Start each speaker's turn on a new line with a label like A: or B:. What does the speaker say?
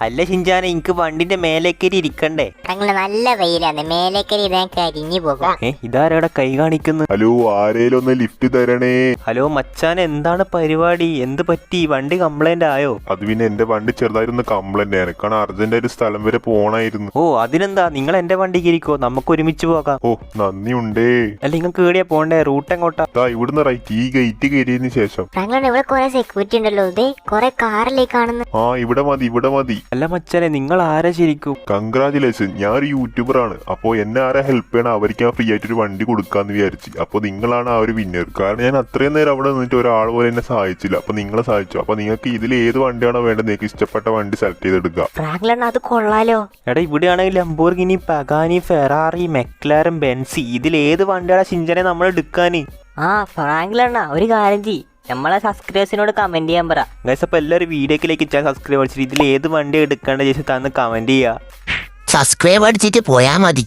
A: അല്ല ഷിൻചാനെ, എനിക്ക് വണ്ടിന്റെ മേലേക്കേരി ഇരിക്കണ്ടേ?
B: അങ്ങനെ നല്ല വെയിലാണ്, മേലേക്കരി ഇതാ കരിഞ്ഞു പോകും.
A: ഇതാരവിടെ കൈ കാണിക്കുന്നു?
C: ഹലോ, ആരേലും ഒന്ന് ലിഫ്റ്റ് തരണേ.
A: ഹലോ മച്ചാൻ, എന്താണ് പരിപാടി? എന്ത് പറ്റി? വണ്ടി കംപ്ലൈന്റ് ആയോ?
C: അത് പിന്നെ എന്റെ വണ്ടി ചെറുതായിരുന്നു കംപ്ലൈന്റ്. എനക്കാണ് അർജന്റ് ഒരു സ്ഥലം വരെ പോണായിരുന്നു.
A: ഓ അതിനെന്താ, നിങ്ങൾ എന്റെ വണ്ടിക്ക് ഇരിക്കോ, നമുക്ക് ഒരുമിച്ച് പോകാം.
C: ഓ നന്ദിയുണ്ടേ.
A: അല്ല നിങ്ങൾക്ക് കേടിയാ പോണ്ടേ? റൂട്ട് എങ്ങോട്ടാ?
C: ഇവിടുന്ന് റൈറ്റ്, ഈ ഗേറ്റ് കയറിയതിന് ശേഷം.
B: ഇവിടെ കുറെ സെക്യൂരിറ്റി ഉണ്ടല്ലോ, ഇതേ കുറെ കാറിലേക്ക് കാണുന്നു.
C: ഇവിടെ മതി.
A: അല്ല മച്ചാനെ, നിങ്ങൾ ആരാ ശരിക്കും?
C: കൺഗ്രാചുലേഷൻ, ഞാൻ ഒരു യൂട്യൂബർ ആണ്. അപ്പോ എന്നെ ആരാ ഹെൽപ്പ് ചെയ്യണം, അവർക്ക് ഞാൻ ഫ്രീ ആയിട്ട് ഒരു വണ്ടി കൊടുക്കാന്ന് വിചാരിച്ചു. അപ്പൊ നിങ്ങളാണ് ആ ഒരു വിന്നർ. കാരണം ഞാൻ അത്രയും നേരം അവിടെ നിന്നിട്ട് ഒരാൾ പോലെ എന്നെ സഹായിച്ചില്ല. അപ്പൊ നിങ്ങളെ സഹായിച്ചു. അപ്പൊ നിങ്ങൾക്ക് ഇതിൽ ഏത് വണ്ടിയാണോ വേണ്ടത്, നിങ്ങൾക്ക് ഇഷ്ടപ്പെട്ട വണ്ടി സെലക്ട് ചെയ്തെടുക്കുക.
B: ഫ്രാങ്ക്ലിൻ, അത് കൊള്ളാലോ.
A: എടാ ഇവിടെയാണെങ്കിൽ ലംബോർഗിനി, പഗാനി, ഫെറാറി, മെക്ലാരൻ, ബെൻസി, ഇതിൽ ഏത് വണ്ടിയാണ് ഷിൻചാനെ നമ്മൾ എടുക്കാന്?
B: ഫ്രാങ്ക്ലിൻ, ഒരു കാര്യം ചെയ്യ്, നമ്മളെ സബ്സ്ക്രൈബേഴ്സിനോട് കമന്റ് ചെയ്യാൻ പറ.
A: ഗൈസ്, അപ്പോൾ എല്ലാവരും വീഡിയോക്കിലേക്ക് സബ്സ്ക്രൈബ് അടിച്ചിട്ട് ഇതിൽ ഏത് വണ്ടി എടുക്കേണ്ട ചേച്ചി തന്ന് കമന്റ് ചെയ്യുക.
D: സബ്സ്ക്രൈബ് അടിച്ചിട്ട് പോയാൽ മതി.